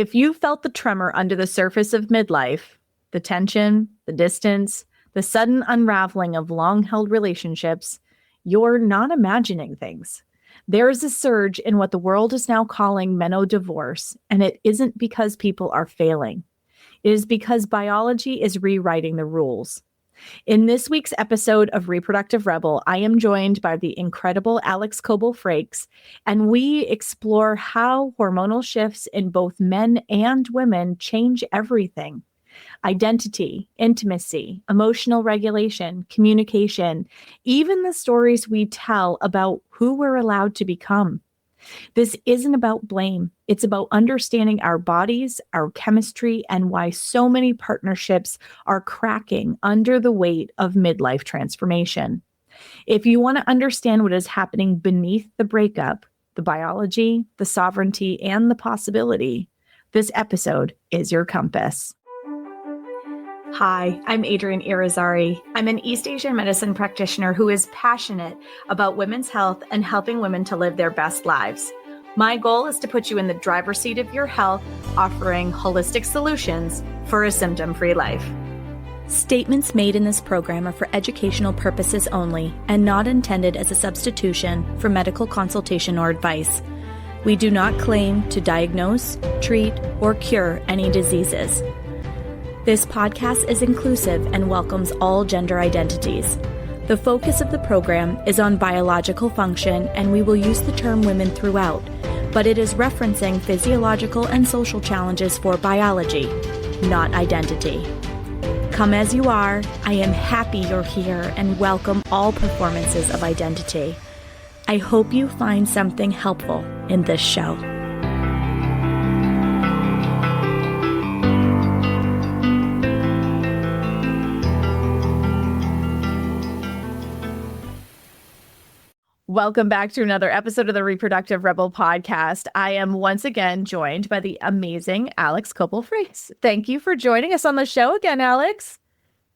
If you felt the tremor under the surface of midlife, the tension, the distance, the sudden unraveling of long-held relationships, you're not imagining things. There is a surge in what the world is now calling menodivorce, and it isn't because people are failing. It is because biology is rewriting the rules. In this week's episode of Reproductive Rebel, I am joined by the incredible Alyx Coble-Frakes, and we explore how hormonal shifts in both men and women change everything. Identity, intimacy, emotional regulation, communication, even the stories we tell about who we're allowed to become. This isn't about blame. It's about understanding our bodies, our chemistry, and why so many partnerships are cracking under the weight of midlife transformation. If you want to understand what is happening beneath the breakup, the biology, the sovereignty, and the possibility, this episode is your compass. Hi, I'm Adrienne Irizarry. I'm an East Asian medicine practitioner who is passionate about women's health and helping women to live their best lives. My goal is to put you in the driver's seat of your health, offering holistic solutions for a symptom-free life. Statements made in this program are for educational purposes only and not intended as a substitution for medical consultation or advice. We do not claim to diagnose, treat, or cure any diseases. This podcast is inclusive and welcomes all gender identities. The focus of the program is on biological function, and we will use the term women throughout, but it is referencing physiological and social challenges for biology, not identity. Come as you are, I am happy you're here and welcome all performances of identity. I hope you find something helpful in this show. Welcome back to another episode of the Reproductive Rebel podcast. I am once again joined by the amazing Alyx Coble-Frakes. Thank you for joining us on the show again, Alyx.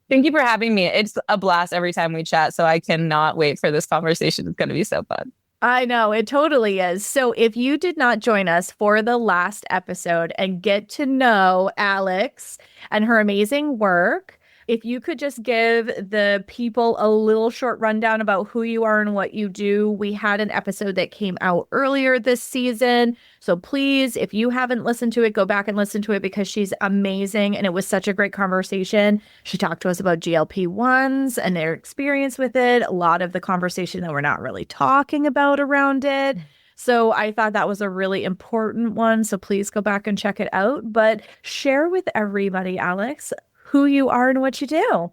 Thank you for having me. It's a blast every time we chat, so I cannot wait for this conversation. It's going to be so fun. I know, it totally is. So if you did not join us for the last episode and get to know Alyx and her amazing work, if you could just give the people a little short rundown about who you are and what you do. We had an episode that came out earlier this season. So please, if you haven't listened to it, go back and listen to it because she's amazing. And it was such a great conversation. She talked to us about GLP-1s and their experience with it. A lot of the conversation that we're not really talking about around it. So I thought that was a really important one. So please go back and check it out. But share with everybody, Alyx, who you are and what you do.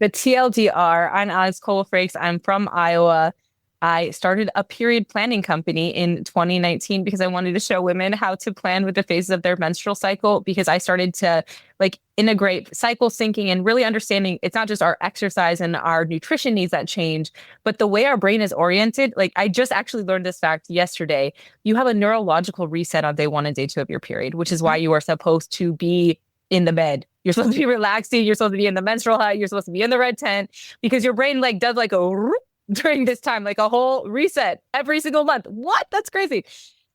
The TLDR, I'm Alyx Coble-Frakes. I'm from Iowa. I started a period planning company in 2019 because I wanted to show women how to plan with the phases of their menstrual cycle, because I started to integrate cycle syncing and really understanding it's not just our exercise and our nutrition needs that change, but the way our brain is oriented. I just actually learned this fact yesterday. You have a neurological reset on day 1 and day 2 of your period, which is why you are supposed to be in the bed. You're supposed to be relaxing. You're supposed to be in the menstrual high. You're supposed to be in the red tent, because your brain does a during this time, a whole reset every single month. What? That's crazy.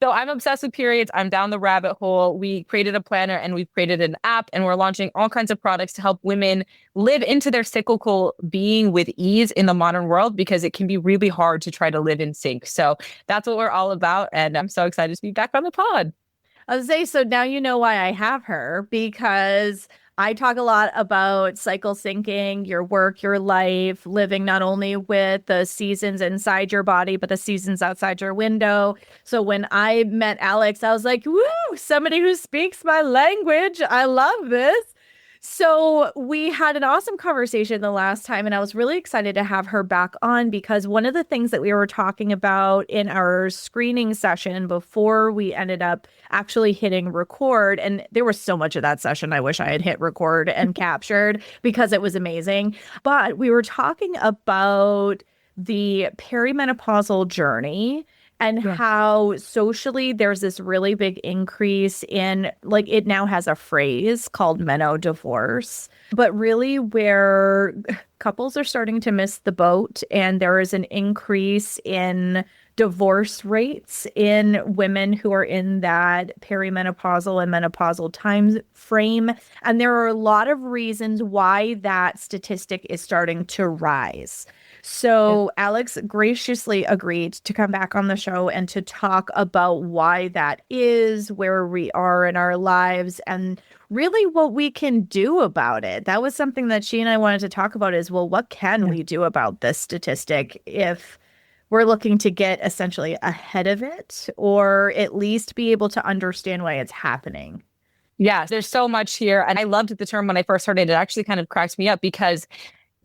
So I'm obsessed with periods. I'm down the rabbit hole. We created a planner and we've created an app, and we're launching all kinds of products to help women live into their cyclical being with ease in the modern world, because it can be really hard to try to live in sync. So that's what we're all about. And I'm so excited to be back on the pod. I was saying, so now you know why I have her, because I talk a lot about cycle syncing, your work, your life, living not only with the seasons inside your body, but the seasons outside your window. So when I met Alyx, I was like, woo, somebody who speaks my language. I love this. So we had an awesome conversation the last time, and I was really excited to have her back on, because one of the things that we were talking about in our screening session before we ended up actually hitting record, and there was so much of that session I wish I had hit record and captured because it was amazing. But we were talking about the perimenopausal journey and how socially there's this really big increase in, it now has a phrase called menodivorce, but really where couples are starting to miss the boat, and there is an increase in divorce rates in women who are in that perimenopausal and menopausal time frame. And there are a lot of reasons why that statistic is starting to rise. So Alyx graciously agreed to come back on the show and to talk about why that is, where we are in our lives, and really what we can do about it. That was something that she and I wanted to talk about is, well, what can we do about this statistic if we're looking to get essentially ahead of it, or at least be able to understand why it's happening? Yeah, there's so much here. And I loved the term when I first heard it. It actually kind of cracked me up because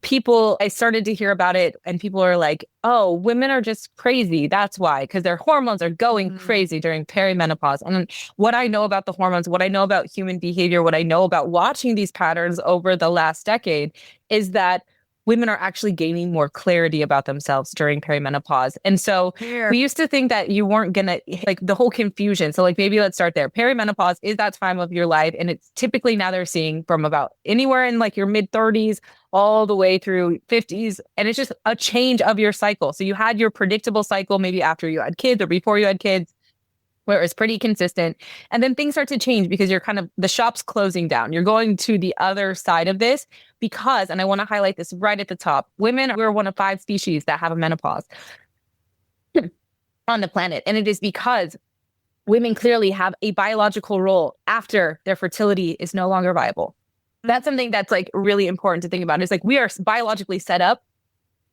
I started to hear about it and people are like, oh, women are just crazy. That's why, because their hormones are going crazy during perimenopause. And what I know about the hormones, what I know about human behavior, what I know about watching these patterns over the last decade is that women are actually gaining more clarity about themselves during perimenopause. And so we used to think that you weren't going to like the whole confusion. So like maybe let's start there. Perimenopause is that time of your life. And it's typically now they're seeing from about anywhere in like your mid 30s all the way through 50s. And it's just a change of your cycle. So you had your predictable cycle maybe after you had kids or before you had kids, where it's pretty consistent. And then things start to change because you're kind of, the shop's closing down. You're going to the other side of this because, and I want to highlight this right at the top, women, we're one of 5 species that have a menopause on the planet. And it is because women clearly have a biological role after their fertility is no longer viable. That's something that's like really important to think about. It's like we are biologically set up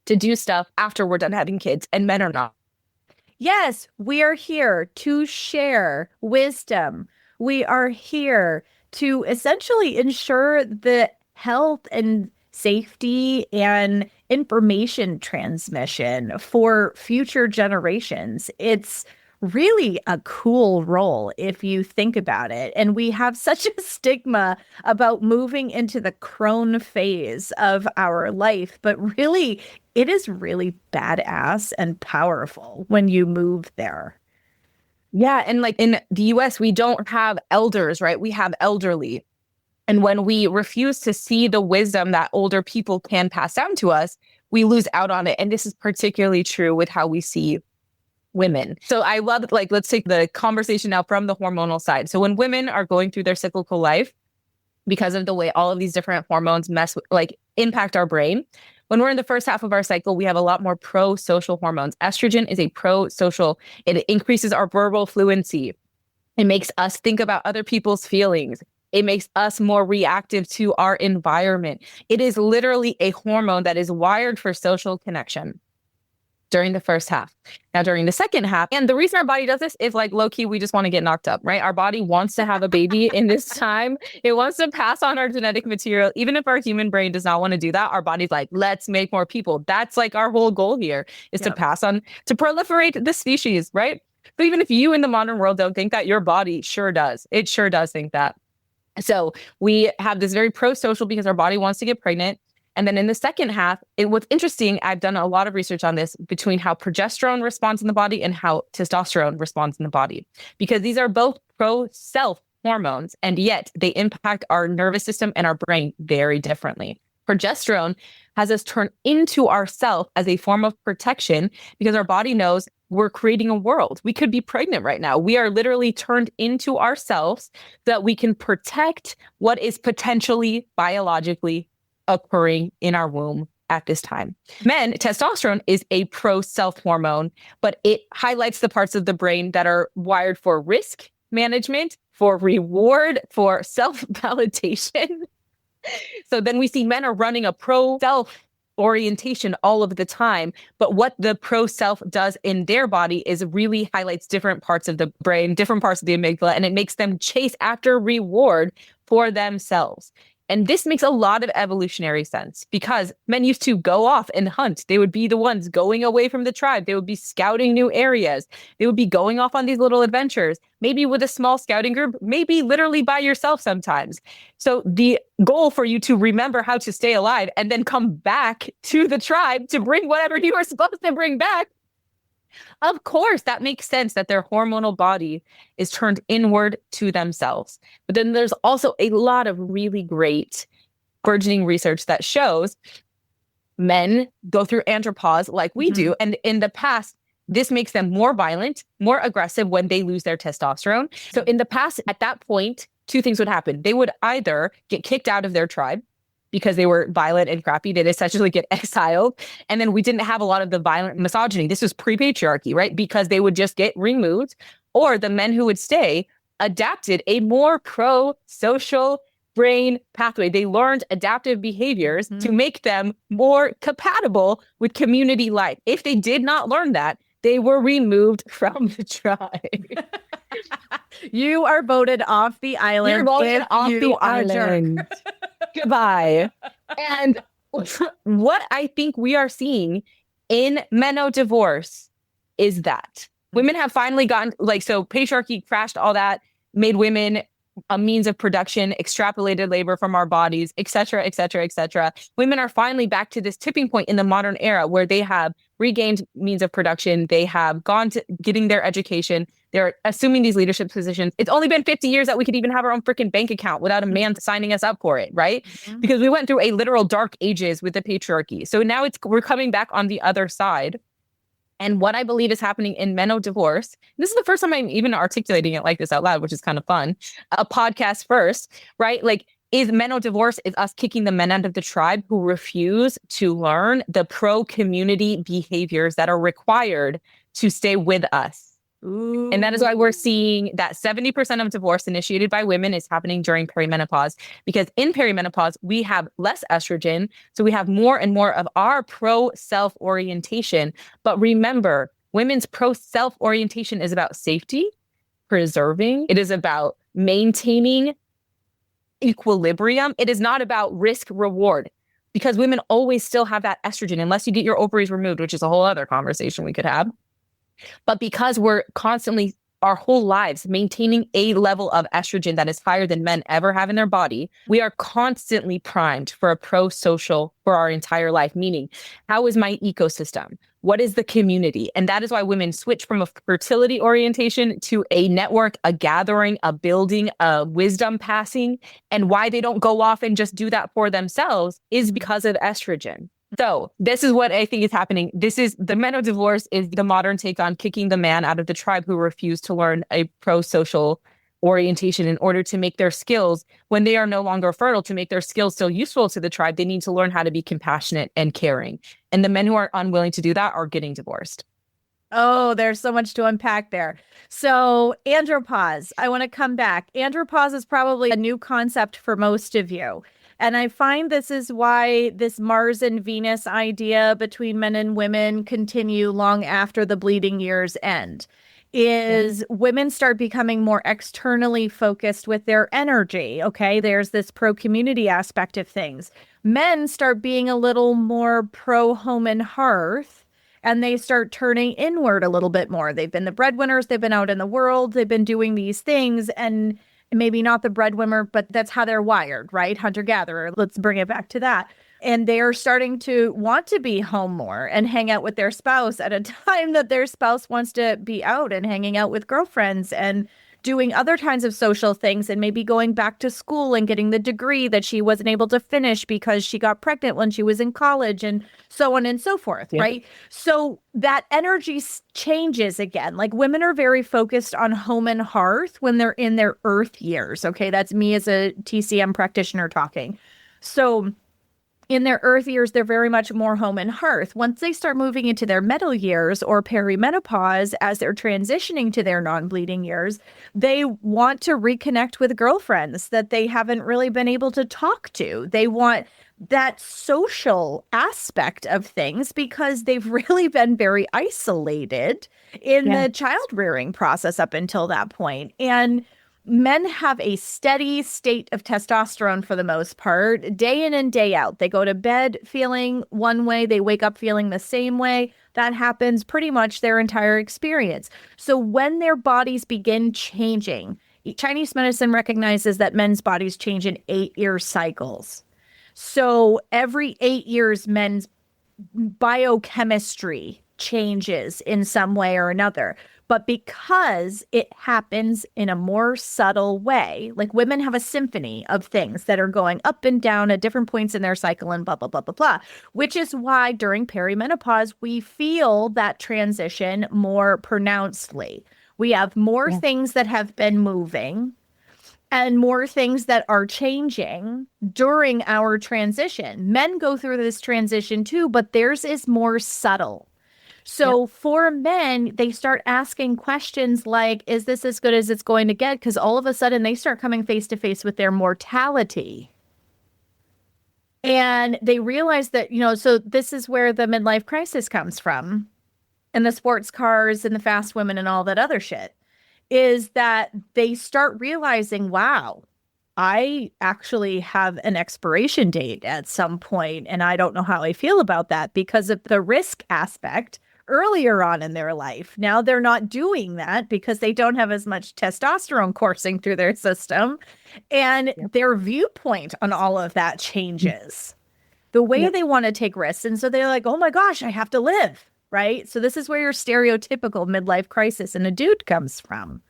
to do stuff after we're done having kids, and men are not. Yes, we are here to share wisdom. We are here to essentially ensure the health and safety and information transmission for future generations. It's really a cool role if you think about it. And we have such a stigma about moving into the crone phase of our life, but really, it is really badass and powerful when you move there. Yeah. And like in the US, we don't have elders, right? We have elderly. And when we refuse to see the wisdom that older people can pass down to us, we lose out on it. And this is particularly true with how we see women. So I love, like, let's take the conversation now from the hormonal side. So when women are going through their cyclical life, because of the way all of these different hormones impact our brain, when we're in the first half of our cycle, we have a lot more pro-social hormones. Estrogen is a pro-social. It increases our verbal fluency. It makes us think about other people's feelings. It makes us more reactive to our environment. It is literally a hormone that is wired for social connection during the first half. Now, during the second half, and the reason our body does this is like low-key, we just want to get knocked up, right? Our body wants to have a baby in this time. It wants to pass on our genetic material. Even if our human brain does not want to do that, our body's like, let's make more people. That's like our whole goal here is to pass on, to proliferate the species, right? So even if you in the modern world don't think that, your body sure does. It sure does think that. So we have this very pro-social because our body wants to get pregnant. And then in the second half, what's interesting, I've done a lot of research on this between how progesterone responds in the body and how testosterone responds in the body, because these are both pro-self hormones, and yet they impact our nervous system and our brain very differently. Progesterone has us turn into ourself as a form of protection because our body knows we're creating a world. We could be pregnant right now. We are literally turned into ourselves so that we can protect what is potentially biologically occurring in our womb at this time. Men, testosterone is a pro-self hormone, but it highlights the parts of the brain that are wired for risk management, for reward, for self-validation. So then we see men are running a pro-self orientation all of the time. But what the pro-self does in their body is really highlights different parts of the brain, different parts of the amygdala, and it makes them chase after reward for themselves. And this makes a lot of evolutionary sense because men used to go off and hunt. They would be the ones going away from the tribe. They would be scouting new areas. They would be going off on these little adventures, maybe with a small scouting group, maybe literally by yourself sometimes. So the goal for you to remember how to stay alive and then come back to the tribe to bring whatever you were supposed to bring back. Of course, that makes sense that their hormonal body is turned inward to themselves. But then there's also a lot of really great burgeoning research that shows men go through andropause like we do. And in the past, This makes them more violent, more aggressive when they lose their testosterone. So in the past, at that point, two things would happen. They would either get kicked out of their tribe because they were violent and crappy. They'd essentially get exiled. And then we didn't have a lot of the violent misogyny. This was pre-patriarchy, right? Because they would just get removed. Or the men who would stay adapted a more pro-social brain pathway. They learned adaptive behaviors to make them more compatible with community life. If they did not learn that, they were removed from the tribe. You are voted off the island. You're voted off the island. Goodbye. And what I think we are seeing in Menodivorce is that women have finally gotten, like, so patriarchy crashed all that, made women a means of production, extrapolated labor from our bodies, et cetera, et cetera, et cetera. Women are finally back to this tipping point in the modern era where they have regained means of production. They have gone to getting their education. They're assuming these leadership positions. It's only been 50 years that we could even have our own freaking bank account without a man signing us up for it, right? Because we went through a literal dark ages with the patriarchy. So now we're coming back on the other side. And what I believe is happening in Menodivorce, this is the first time I'm even articulating it like this out loud, which is kind of fun. A podcast first, right? Like, is Menodivorce is us kicking the men out of the tribe who refuse to learn the pro-community behaviors that are required to stay with us. Ooh. And that is why we're seeing that 70% of divorce initiated by women is happening during perimenopause, because in perimenopause, we have less estrogen. So we have more and more of our pro-self orientation. But remember, women's pro-self orientation is about safety, preserving. It is about maintaining equilibrium. It is not about risk reward, because women always still have that estrogen unless you get your ovaries removed, which is a whole other conversation we could have. But because we're constantly, our whole lives, maintaining a level of estrogen that is higher than men ever have in their body, we are constantly primed for a pro-social for our entire life. Meaning, how is my ecosystem? What is the community? And that is why women switch from a fertility orientation to a network, a gathering, a building, a wisdom passing. And why they don't go off and just do that for themselves is because of estrogen. So this is what I think is happening. This is the Menodivorce is the modern take on kicking the man out of the tribe who refused to learn a pro-social orientation in order to make their skills, when they are no longer fertile, to make their skills still useful to the tribe. They need to learn how to be compassionate and caring. And the men who are unwilling to do that are getting divorced. Oh, there's so much to unpack there. So andropause, I want to come back. Andropause is probably a new concept for most of you. And I find this is why this Mars and Venus idea between men and women continue long after the bleeding years end. Is women start becoming more externally focused with their energy. Okay, there's this pro-community aspect of things. Men start being a little more pro-home and hearth, and they start turning inward a little bit more. They've been the breadwinners, they've been out in the world, they've been doing these things, and maybe not the breadwinner, but that's how they're wired, right? Hunter-gatherer. Let's bring it back to that. And they are starting to want to be home more and hang out with their spouse at a time that their spouse wants to be out and hanging out with girlfriends and doing other kinds of social things, and maybe going back to school and getting the degree that she wasn't able to finish because she got pregnant when she was in college, and so on and so forth, right? So that energy changes again. Like, women are very focused on home and hearth when they're in their earth years. Okay, that's me as a TCM practitioner talking. So in their earth years, they're very much more home and hearth. Once they start moving into their metal years or perimenopause, as they're transitioning to their non-bleeding years, they want to reconnect with girlfriends that they haven't really been able to talk to. They want that social aspect of things because they've really been very isolated in the child rearing process up until that point. And men have a steady state of testosterone for the most part, day in and day out. They go to bed feeling one way, they wake up feeling the same way. That happens pretty much their entire experience. So when their bodies begin changing, Chinese medicine recognizes that men's bodies change in 8-year cycles. So every 8 years, men's biochemistry changes in some way or another. But because it happens in a more subtle way, like women have a symphony of things that are going up and down at different points in their cycle and blah, blah, blah, blah, blah, which is why during perimenopause, we feel that transition more pronouncedly. We have more things that have been moving and more things that are changing during our transition. Men go through this transition too, but theirs is more subtle. So for men, they start asking questions like, is this as good as it's going to get? Because all of a sudden they start coming face to face with their mortality. And they realize that, so this is where the midlife crisis comes from, and the sports cars and the fast women and all that other shit, is that they start realizing, wow, I actually have an expiration date at some point, and I don't know how I feel about that because of the risk aspect earlier on in their life. Now they're not doing that because they don't have as much testosterone coursing through their system, and their viewpoint on all of that changes. The way they want to take risks. And so they're like, oh my gosh, I have to live, right? So this is where your stereotypical midlife crisis in a dude comes from.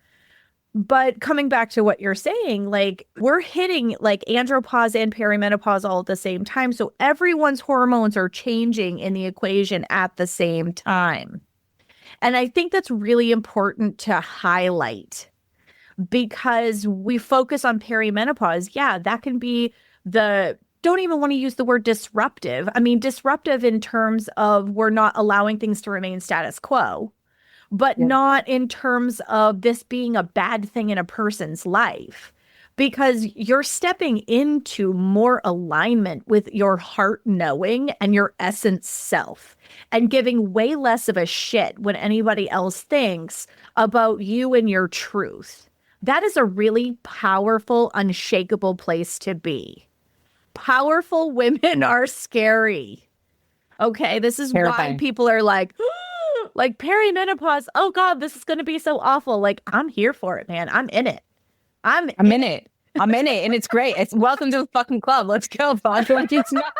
But coming back to what you're saying, like we're hitting like andropause and perimenopause all at the same time. So everyone's hormones are changing in the equation at the same time. And I think that's really important to highlight because we focus on perimenopause. Yeah, that can be don't even want to use the word disruptive. I mean, disruptive in terms of we're not allowing things to remain status quo, but not in terms of this being a bad thing in a person's life, because you're stepping into more alignment with your heart knowing and your essence self and giving way less of a shit when anybody else thinks about you and your truth. That is a really powerful, unshakable place to be. Powerful women are scary. Okay, this is Terrifying. why people are like perimenopause. Oh God, this is going to be so awful. Like, I'm here for it, man. I'm in it. I'm in it. I'm in it, and it's great. It's welcome to the fucking club. Let's go, bud. Like, it's not.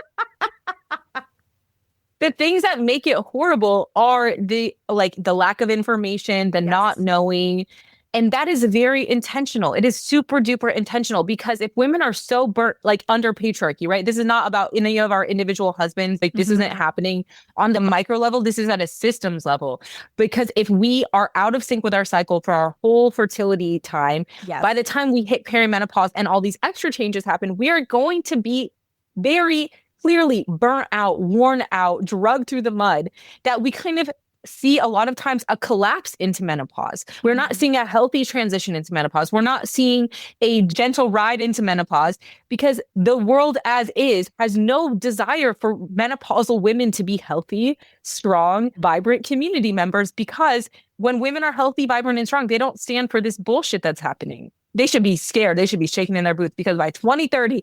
The things that make it horrible are the lack of information, the not knowing. And that is very intentional. It is super duper intentional because if women are so burnt, like under patriarchy, right? This is not about any of our individual husbands. Like this isn't happening on the micro level. This is at a systems level. Because if we are out of sync with our cycle for our whole fertility time, by the time we hit perimenopause and all these extra changes happen, we are going to be very clearly burnt out, worn out, drugged through the mud, that we kind of see a lot of times a collapse into menopause. We're not seeing a healthy transition into menopause. We're not seeing a gentle ride into menopause because the world as is has no desire for menopausal women to be healthy, strong, vibrant community members, because when women are healthy, vibrant, and strong, they don't stand for this bullshit that's happening. They should be scared. They should be shaking in their boots because by 2030,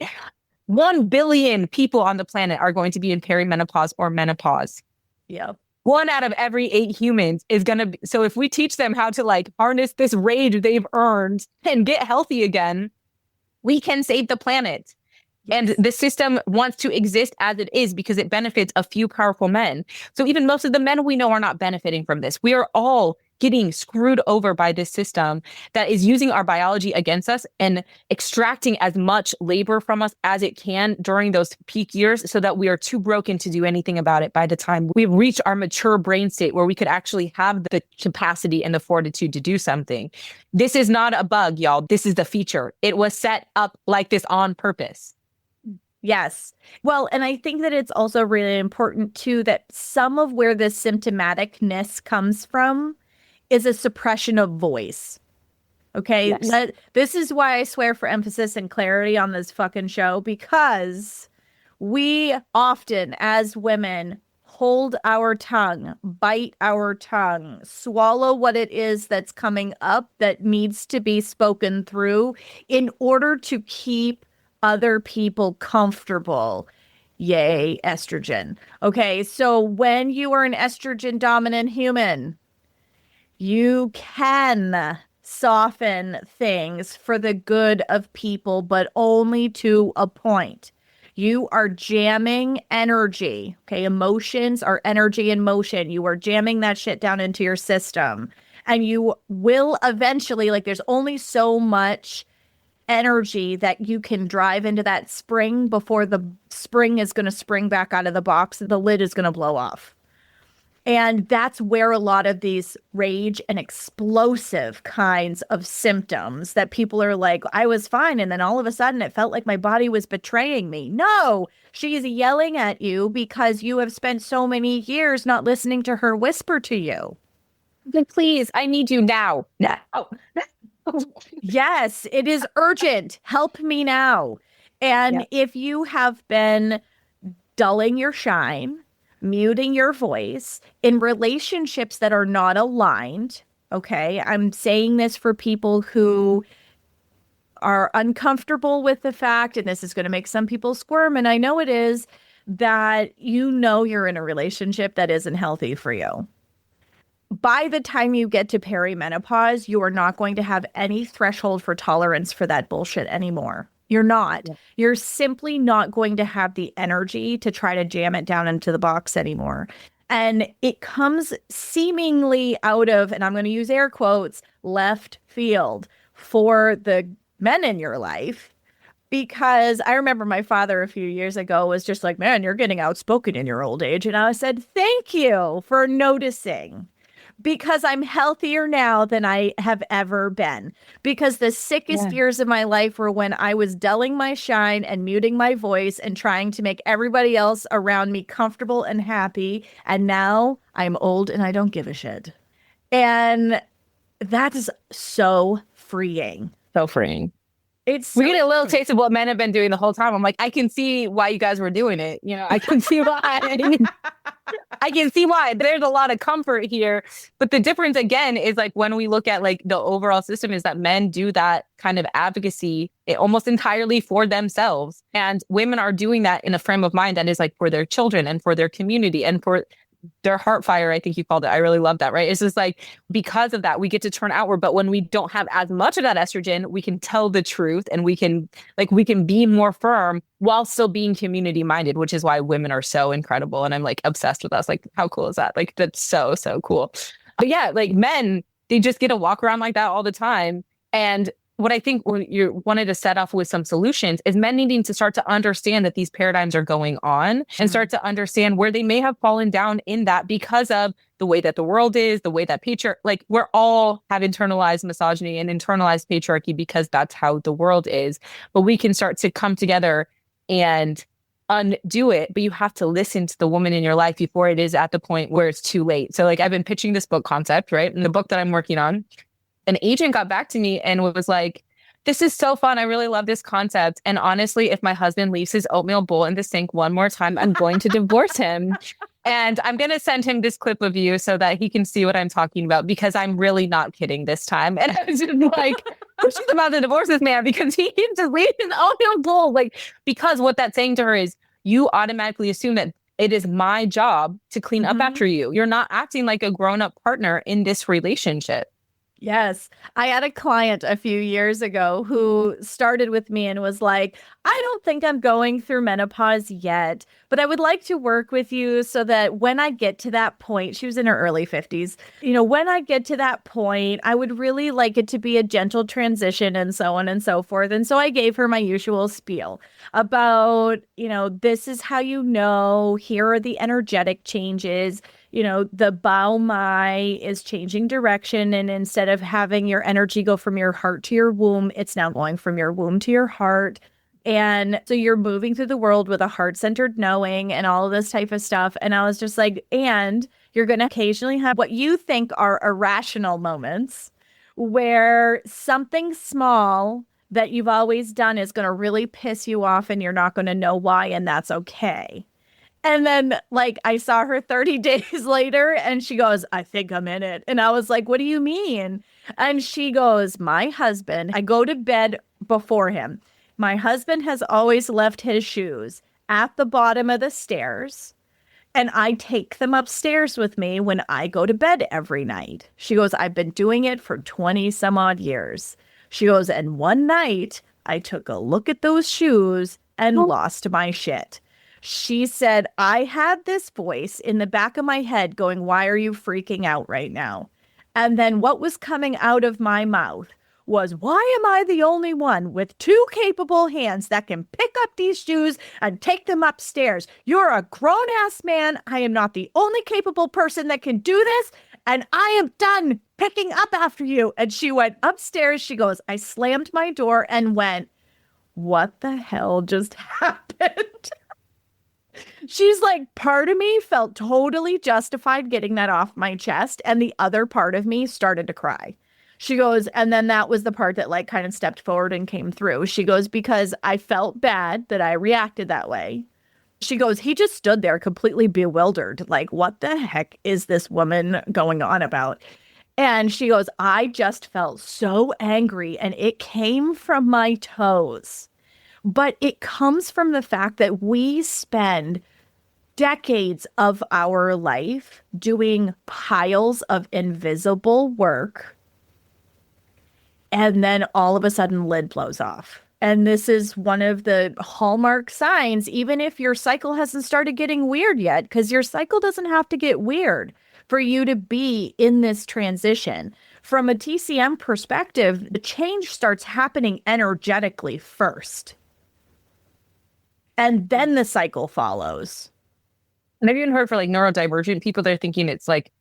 1 billion people on the planet are going to be in perimenopause or menopause. Yeah. 1 out of every 8 humans is going to be. So if we teach them how to like harness this rage they've earned and get healthy again, we can save the planet. And the system wants to exist as it is because it benefits a few powerful men. So even most of the men we know are not benefiting from this. We are all getting screwed over by this system that is using our biology against us and extracting as much labor from us as it can during those peak years so that we are too broken to do anything about it by the time we've reached our mature brain state where we could actually have the capacity and the fortitude to do something. This is not a bug, y'all. This is the feature. It was set up like this on purpose. Yes. Well, and I think that it's also really important too that some of where this symptomaticness comes from is a suppression of voice. Okay. Yes. This is why I swear for emphasis and clarity on this fucking show, because we often, as women, hold our tongue, bite our tongue, swallow what it is that's coming up that needs to be spoken through in order to keep other people comfortable. Yay, estrogen. Okay. So when you are an estrogen dominant human, you can soften things for the good of people, but only to a point. You are jamming energy. Okay. Emotions are energy in motion. You are jamming that shit down into your system. And you will eventually, like, there's only so much energy that you can drive into that spring before the spring is going to spring back out of the box. The lid is going to blow off. And that's where a lot of these rage and explosive kinds of symptoms that people are like, I was fine. And then all of a sudden it felt like my body was betraying me. No, she's yelling at you because you have spent so many years not listening to her whisper to you. Then please, I need you now. Now. Yes, it is urgent. Help me now. And if you have been dulling your shine, muting your voice in relationships that are not aligned, okay, I'm saying this for people who are uncomfortable with the fact, and this is going to make some people squirm, and I know it is, that you know you're in a relationship that isn't healthy for you. By the time you get to perimenopause, you are not going to have any threshold for tolerance for that bullshit anymore. You're not. Yeah. You're simply not going to have the energy to try to jam it down into the box anymore. And it comes seemingly out of, and I'm going to use air quotes, left field for the men in your life. Because I remember my father a few years ago was just like, man, you're getting outspoken in your old age. And I said, thank you for noticing. Because I'm healthier now than I have ever been. Because the sickest years of my life were when I was dulling my shine and muting my voice and trying to make everybody else around me comfortable and happy. And now I'm old and I don't give a shit. And that is so freeing. So freeing. We get a little taste of what men have been doing the whole time. I'm like, I can see why you guys were doing it. You know, I can see why. I can see why. There's a lot of comfort here. But the difference, again, is like when we look at like the overall system is that men do that kind of advocacy almost entirely for themselves. And women are doing that in a frame of mind that is like for their children and for their community and for their heart fire, I think you called it. I really love that, right? It's just like, because of that, we get to turn outward. But when we don't have as much of that estrogen, we can tell the truth and we can be more firm while still being community minded, which is why women are so incredible. And I'm like obsessed with us. Like, how cool is that? Like, that's so, so cool. But yeah, like men, they just get to walk around like that all the time. And what I think you wanted to set off with some solutions is men needing to start to understand that these paradigms are going on and start to understand where they may have fallen down in that because of the way that the world is, the way that like we're all have internalized misogyny and internalized patriarchy because that's how the world is. But we can start to come together and undo it, but you have to listen to the woman in your life before it is at the point where it's too late. So like I've been pitching this book concept, right? And the book that I'm working on, an agent got back to me and was like, this is so fun. I really love this concept. And honestly, if my husband leaves his oatmeal bowl in the sink one more time, I'm going to divorce him. And I'm going to send him this clip of you so that he can see what I'm talking about, because I'm really not kidding this time. And I was just like, she's about to divorce this man because he just leaves his oatmeal bowl. Like, because what that's saying to her is you automatically assume that it is my job to clean up after you. You're not acting like a grown-up partner in this relationship. Yes. I had a client a few years ago who started with me and was like, I don't think I'm going through menopause yet, but I would like to work with you so that when I get to that point, she was in her early 50s, when I get to that point, I would really like it to be a gentle transition and so on and so forth. And so I gave her my usual spiel about, this is how here are the energetic changes. The Bao Mai is changing direction. And instead of having your energy go from your heart to your womb, it's now going from your womb to your heart. And so you're moving through the world with a heart-centered knowing and all of this type of stuff. And I was just like, and you're going to occasionally have what you think are irrational moments where something small that you've always done is going to really piss you off and you're not going to know why. And that's okay. And then, I saw her 30 days later and she goes, I think I'm in it. And I was like, what do you mean? And she goes, my husband, I go to bed before him. My husband has always left his shoes at the bottom of the stairs, and I take them upstairs with me when I go to bed every night. She goes, I've been doing it for 20 some odd years. She goes, and one night I took a look at those shoes and lost my shit. She said, I had this voice in the back of my head going, why are you freaking out right now? And then what was coming out of my mouth was, why am I the only one with two capable hands that can pick up these shoes and take them upstairs? You're a grown ass man. I am not the only capable person that can do this. And I am done picking up after you. And she went upstairs. She goes, I slammed my door and went, what the hell just happened? She's like, part of me felt totally justified getting that off my chest. And the other part of me started to cry. She goes, and then that was the part that like kind of stepped forward and came through. She goes, because I felt bad that I reacted that way. She goes, he just stood there completely bewildered. Like, what the heck is this woman going on about? And she goes, I just felt so angry and it came from my toes. But it comes from the fact that we spend decades of our life doing piles of invisible work. And then all of a sudden, lid blows off. And this is one of the hallmark signs, even if your cycle hasn't started getting weird yet, because your cycle doesn't have to get weird for you to be in this transition. From a TCM perspective, the change starts happening energetically first. And then the cycle follows. And I've even heard for like neurodivergent people, they're thinking it's like,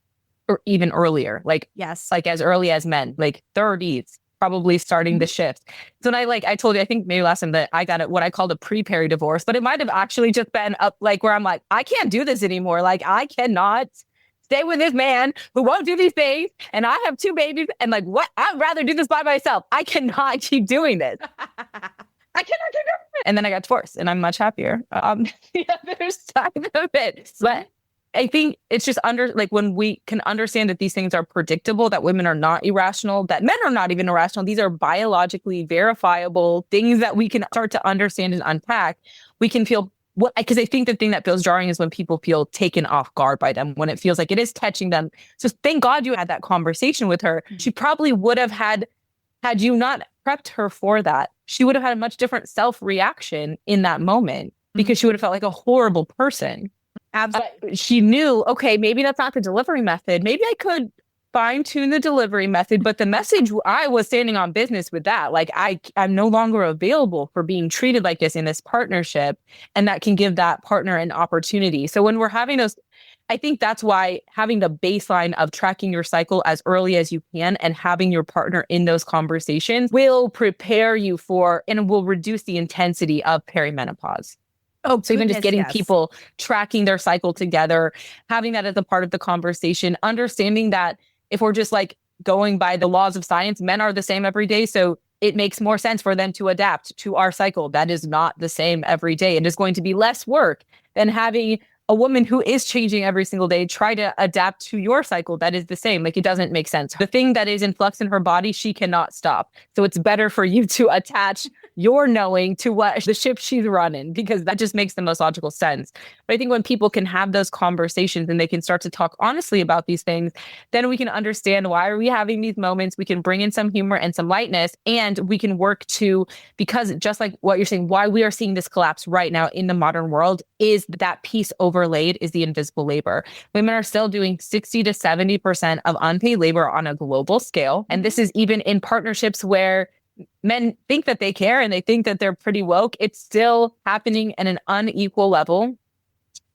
or even earlier, like, yes, like as early as men, like 30s, probably starting the shift. So when I told you, I think maybe last time that I got what I called a pre-peri divorce, but it might have actually just been up like where I'm like, I can't do this anymore. Like I cannot stay with this man who won't do these things. And I have two babies and like, what? I'd rather do this by myself. I cannot keep doing this. I cannot do it. And then I got divorced and I'm much happier. The other side of it. But I think it's just when we can understand that these things are predictable, that women are not irrational, that men are not even irrational. These are biologically verifiable things that we can start to understand and unpack. We can feel because I think the thing that feels jarring is when people feel taken off guard by them, when it feels like it is touching them. So thank God you had that conversation with her. She probably would have had you not prepped her for that, she would have had a much different self-reaction in that moment because she would have felt like a horrible person. Absolutely. She knew, okay, maybe that's not the delivery method. Maybe I could fine tune the delivery method, but the message, I was standing on business with that. Like I'm no longer available for being treated like this in this partnership. And that can give that partner an opportunity. So when we're having those, I think that's why having the baseline of tracking your cycle as early as you can and having your partner in those conversations will prepare you for and will reduce the intensity of perimenopause. Oh, so even just getting people tracking their cycle together, having that as a part of the conversation, understanding that if we're just like going by the laws of science, men are the same every day. So it makes more sense for them to adapt to our cycle. That is not the same every day. It is going to be less work than having a woman who is changing every single day try to adapt to your cycle that is the same. Like it doesn't make sense. The thing that is in flux in her body, she cannot stop. So it's better for you to attach your knowing to what the ship she's running, because that just makes the most logical sense. But I think when people can have those conversations and they can start to talk honestly about these things, then we can understand, why are we having these moments? We can bring in some humor and some lightness, and we can work to, because just like what you're saying, why we are seeing this collapse right now in the modern world is that piece overlaid is the invisible labor. Women are still doing 60 to 70% of unpaid labor on a global scale. And this is even in partnerships where men think that they care and they think that they're pretty woke. It's still happening at an unequal level.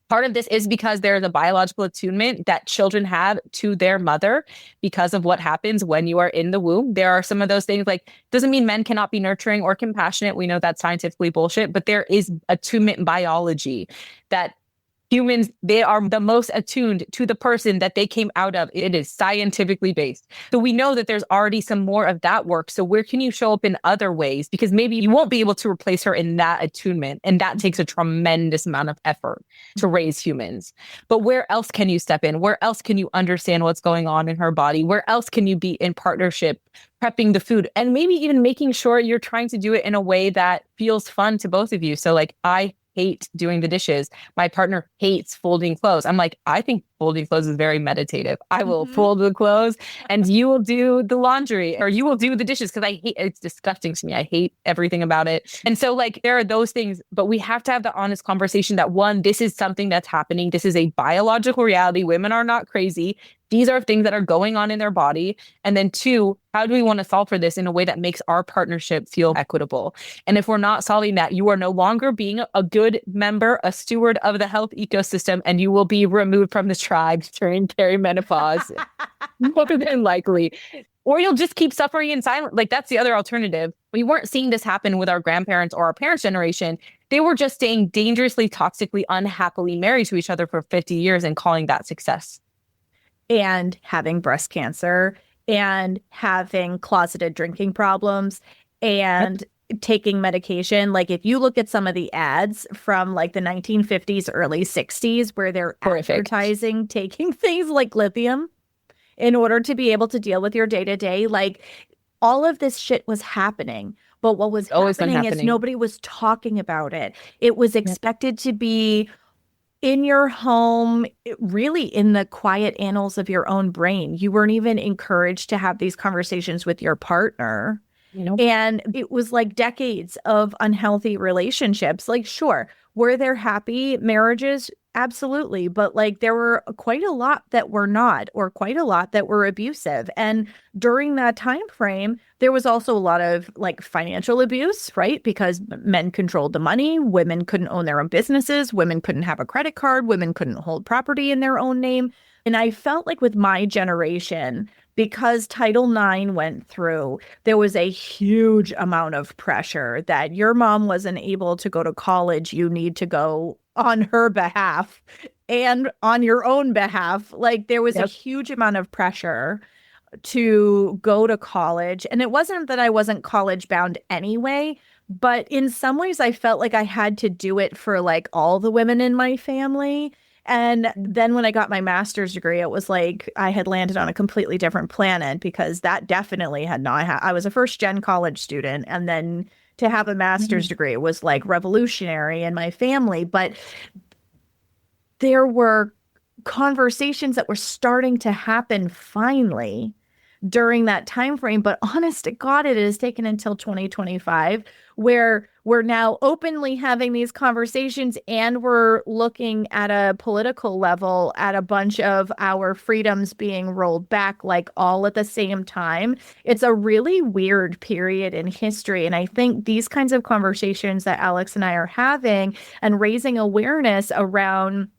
Part of this is because there is a biological attunement that children have to their mother because of what happens when you are in the womb. There are some of those things, like, doesn't mean men cannot be nurturing or compassionate. We know that's scientifically bullshit, but there is attunement biology that humans, they are the most attuned to the person that they came out of. It is scientifically based. So we know that there's already some more of that work. So where can you show up in other ways? Because maybe you won't be able to replace her in that attunement. And that takes a tremendous amount of effort to raise humans. But where else can you step in? Where else can you understand what's going on in her body? Where else can you be in partnership, prepping the food, and maybe even making sure you're trying to do it in a way that feels fun to both of you? So like, I hate doing the dishes. My partner hates folding clothes. I'm like, I think folding clothes is very meditative. I will fold the clothes and you will do the laundry, or you will do the dishes, because I hate, it's disgusting to me. I hate everything about it. And so like, there are those things, but we have to have the honest conversation that, one, this is something that's happening. This is a biological reality. Women are not crazy. These are things that are going on in their body. And then two, how do we want to solve for this in a way that makes our partnership feel equitable? And if we're not solving that, you are no longer being a good member, a steward of the health ecosystem, and you will be removed from the tribe during perimenopause, more than likely. Or you'll just keep suffering in silence. Like, that's the other alternative. We weren't seeing this happen with our grandparents or our parents' generation. They were just staying dangerously, toxically, unhappily married to each other for 50 years and calling that success. And having breast cancer and having closeted drinking problems and taking medication. Like, if you look at some of the ads from like the 1950s, early 60s, where they're advertising taking things like lithium in order to be able to deal with your day-to-day, like, all of this shit was happening. But what was happening is nobody was talking about it. It was expected to be in your home, really in the quiet annals of your own brain. You weren't even encouraged to have these conversations with your partner. And it was like decades of unhealthy relationships. Like, sure, were there happy marriages? Absolutely. But like, there were quite a lot that were not, or quite a lot that were abusive. And during that time frame, there was also a lot of like financial abuse, right? Because men controlled the money, women couldn't own their own businesses, women couldn't have a credit card, women couldn't hold property in their own name. And I felt like with my generation, because Title IX went through, there was a huge amount of pressure that your mom wasn't able to go to college. You need to go on her behalf and on your own behalf. Like, there was a huge amount of pressure to go to college. And it wasn't that I wasn't college bound anyway, but in some ways I felt like I had to do it for like all the women in my family. And then when I got my master's degree, it was like I had landed on a completely different planet, because that definitely had not I was a first gen college student, and then to have a master's degree was like revolutionary in my family. But there were conversations that were starting to happen finally during that time frame. But honest to God, it has taken until 2025, where we're now openly having these conversations, and we're looking at a political level at a bunch of our freedoms being rolled back, like all at the same time. It's a really weird period in history. And I think these kinds of conversations that Alyx and I are having, and raising awareness around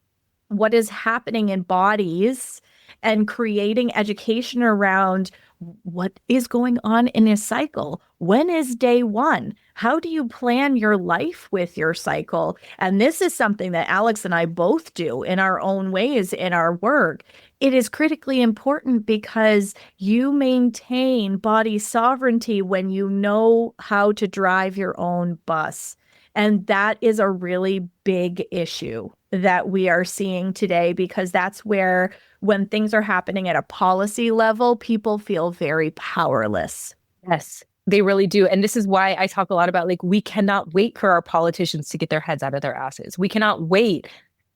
what is happening in bodies, and creating education around what is going on in a cycle. When is day one? How do you plan your life with your cycle? And this is something that Alyx and I both do in our own ways in our work. It is critically important, because you maintain body sovereignty when you know how to drive your own bus. And that is a really big issue that we are seeing today, because that's where, when things are happening at a policy level, people feel very powerless. Yes, they really do. And this is why I talk a lot about, like, we cannot wait for our politicians to get their heads out of their asses. We cannot wait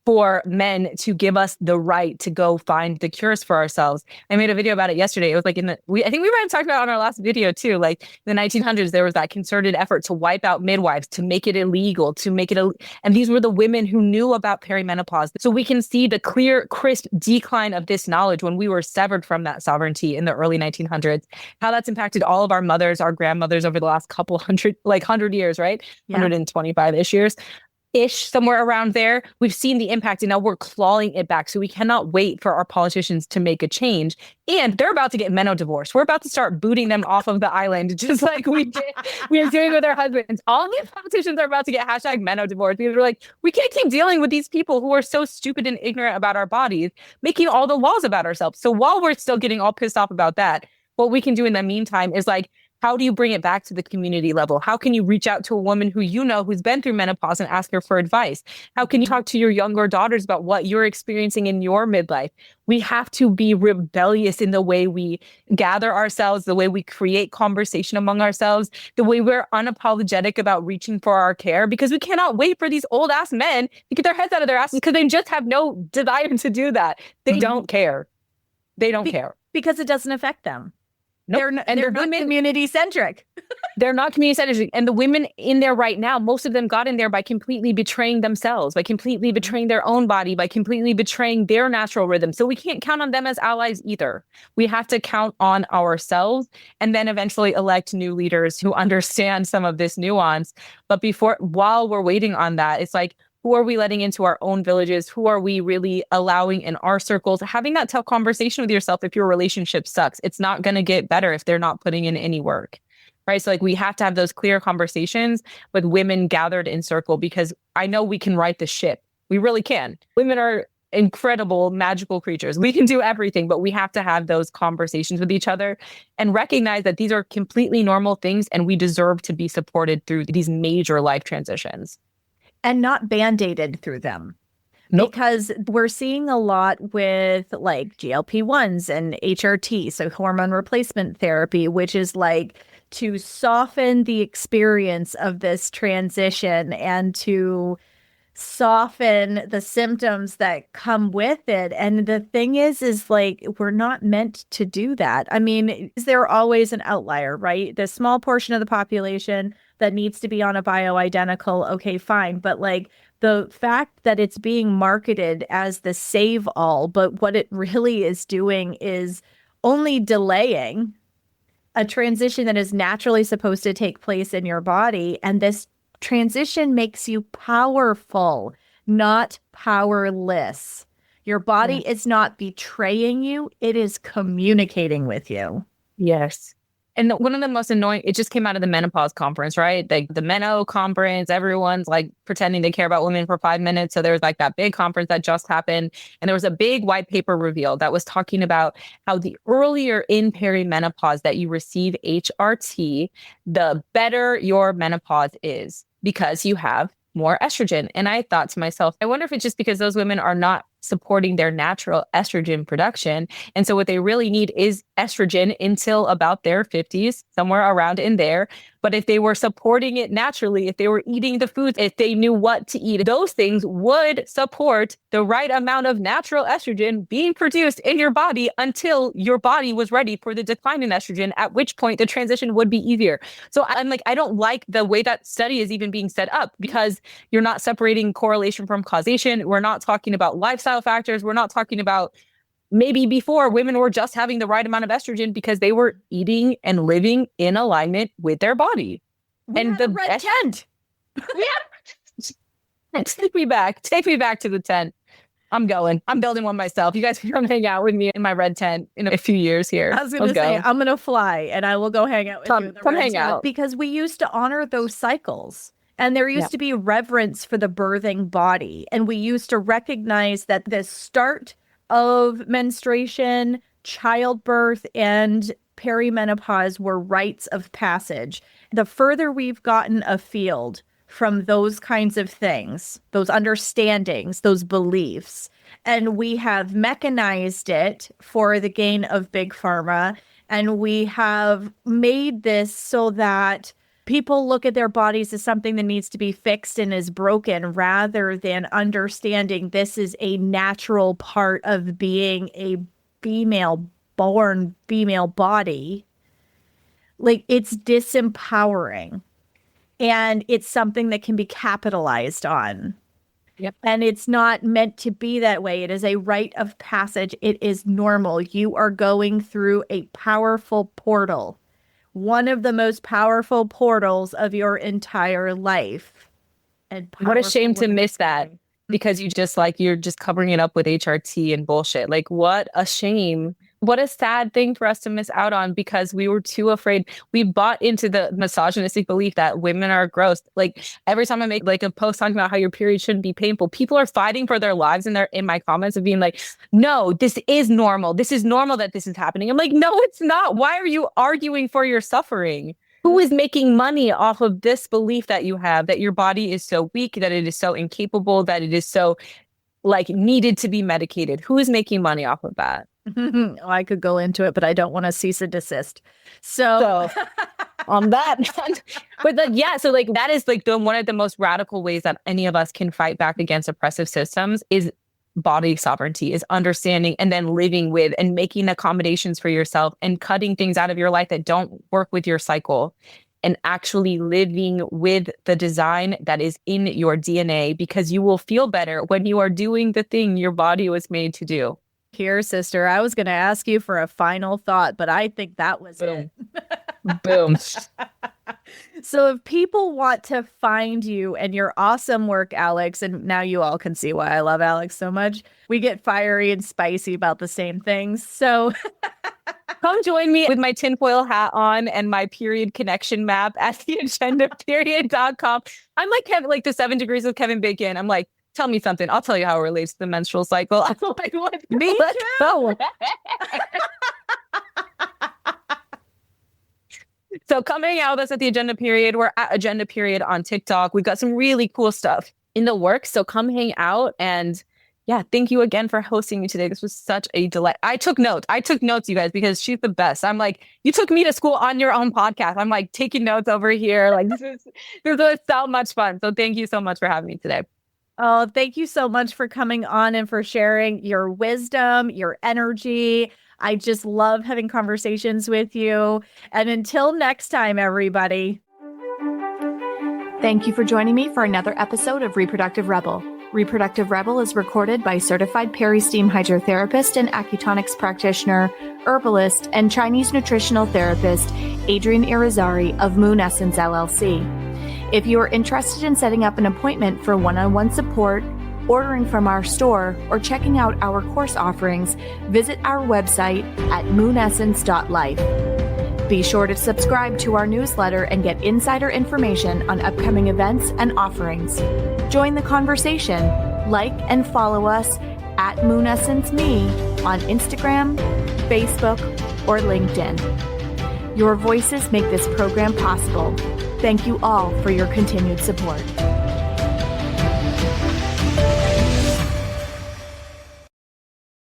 for men to give us the right to go find the cures for ourselves. I made a video about it yesterday. It was like I think we might have talked about it on our last video too. Like, in the 1900s, there was that concerted effort to wipe out midwives, to make it illegal, and these were the women who knew about perimenopause. So we can see the clear, crisp decline of this knowledge when we were severed from that sovereignty in the early 1900s, how that's impacted all of our mothers, our grandmothers over the last couple hundred years, right? 125-ish years. Somewhere around there. We've seen the impact, and now we're clawing it back. So we cannot wait for our politicians to make a change. And they're about to get Menodivorce. We're about to start booting them off of the island, just like we are doing with our husbands. All these politicians are about to get #Menodivorce, because we're like, we can't keep dealing with these people who are so stupid and ignorant about our bodies, making all the laws about ourselves. So while we're still getting all pissed off about that, what we can do in the meantime is, like, how do you bring it back to the community level? How can you reach out to a woman who's been through menopause, and ask her for advice? How can you talk to your younger daughters about what you're experiencing in your midlife? We have to be rebellious in the way we gather ourselves, the way we create conversation among ourselves, the way we're unapologetic about reaching for our care, because we cannot wait for these old ass men to get their heads out of their asses, because they just have no desire to do that. They don't care. They don't care. Because it doesn't affect them. Nope. They're not community centric. They're not community centered. And the women in there right now, most of them got in there by completely betraying themselves, by completely betraying their own body, by completely betraying their natural rhythm. So we can't count on them as allies either. We have to count on ourselves and then eventually elect new leaders who understand some of this nuance. But while we're waiting on that, it's like, who are we letting into our own villages? Who are we really allowing in our circles? Having that tough conversation with yourself if your relationship sucks. It's not going to get better if they're not putting in any work. Right. So like we have to have those clear conversations with women gathered in circle, because I know we can right the ship. We really can. Women are incredible, magical creatures. We can do everything, but we have to have those conversations with each other and recognize that these are completely normal things and we deserve to be supported through these major life transitions. And not band-aided through them. Nope. Because we're seeing a lot with like GLP-1s and HRT, so hormone replacement therapy, which is like to soften the experience of this transition and to soften the symptoms that come with it. And the thing is like, we're not meant to do that. I mean, is there always an outlier, right? The small portion of the population that needs to be on a bioidentical, okay, fine. But like the fact that it's being marketed as the save all, but what it really is doing is only delaying a transition that is naturally supposed to take place in your body. And this transition makes you powerful, not powerless. Your body is not betraying you. It is communicating with you. Yes. And one of the most annoying, it just came out of the menopause conference, right? Like the Meno conference, everyone's like pretending they care about women for 5 minutes. So there was like that big conference that just happened. And there was a big white paper reveal that was talking about how the earlier in perimenopause that you receive HRT, the better your menopause is because you have more estrogen. And I thought to myself, I wonder if it's just because those women are not supporting their natural estrogen production. And so what they really need is estrogen until about their 50s, somewhere around in there. But if they were supporting it naturally, if they were eating the foods, if they knew what to eat, those things would support the right amount of natural estrogen being produced in your body until your body was ready for the decline in estrogen, at which point the transition would be easier. So I'm like, I don't like the way that study is even being set up, because you're not separating correlation from causation. We're not talking about lifestyle factors. We're not talking about maybe before women were just having the right amount of estrogen because they were eating and living in alignment with their body. And the red tent. Take me back to the tent. I'm building one myself. You guys can come hang out with me in my red tent in a few years here. I was going to say, I'm going to fly and I will go hang out with you in the come red hang tent, out. because we used to honor those cycles. And there used to be reverence for the birthing body. And we used to recognize that the start of menstruation, childbirth, and perimenopause were rites of passage. The further we've gotten afield from those kinds of things, those understandings, those beliefs, and we have mechanized it for the gain of big pharma, and we have made this so that people look at their bodies as something that needs to be fixed and is broken, rather than understanding this is a natural part of being a born female body. Like, it's disempowering, and it's something that can be capitalized on. Yep. And it's not meant to be that way. It is a rite of passage. It is normal. You are going through a powerful portal. One of the most powerful portals of your entire life. And what a shame to miss that, because you're just covering it up with HRT and bullshit. Like, what a shame. What a sad thing for us to miss out on, because we were too afraid. We bought into the misogynistic belief that women are gross. Like, every time I make like a post talking about how your period shouldn't be painful, people are fighting for their lives in my comments of being like, no, this is normal. This is normal that this is happening. I'm like, no, it's not. Why are you arguing for your suffering? Who is making money off of this belief that you have, that your body is so weak, that it is so incapable, that it is so like needed to be medicated? Who is making money off of that? I could go into it, but I don't want to cease and desist. So on that, but so that is like one of the most radical ways that any of us can fight back against oppressive systems is body sovereignty, is understanding and then living with and making accommodations for yourself and cutting things out of your life that don't work with your cycle, and actually living with the design that is in your DNA, because you will feel better when you are doing the thing your body was made to do. Here, sister, I was going to ask you for a final thought, but I think that was Boom. it. Boom. So if people want to find you and your awesome work, Alyx, and now you all can see why I love Alyx so much. We get fiery and spicy about the same things. So come join me with my tinfoil hat on and my period connection map at theagendaperiod.com. I'm like Kevin, like the 7 degrees of Kevin Bacon. I'm like, tell me something. I'll tell you how it relates to the menstrual cycle. I'm like, what? Me Let's go. So come hang out with us at the Agenda Period. We're at Agenda Period on TikTok. We've got some really cool stuff in the works. So come hang out. And yeah, thank you again for hosting me today. This was such a delight. I took notes, you guys, because she's the best. I'm like, you took me to school on your own podcast. I'm like taking notes over here. Like this was so much fun. So thank you so much for having me today. Oh, thank you so much for coming on and for sharing your wisdom, your energy. I just love having conversations with you. And until next time, everybody. Thank you for joining me for another episode of Reproductive Rebel. Reproductive Rebel is recorded by certified peri-steam hydrotherapist and acutonics practitioner, herbalist, and Chinese nutritional therapist, Adrienne Irizarry of Moon Essence LLC. If you are interested in setting up an appointment for one-on-one support, ordering from our store, or checking out our course offerings, visit our website at moonessence.life. Be sure to subscribe to our newsletter and get insider information on upcoming events and offerings. Join the conversation. Like and follow us at MoonEssenceMe on Instagram, Facebook, or LinkedIn. Your voices make this program possible. Thank you all for your continued support.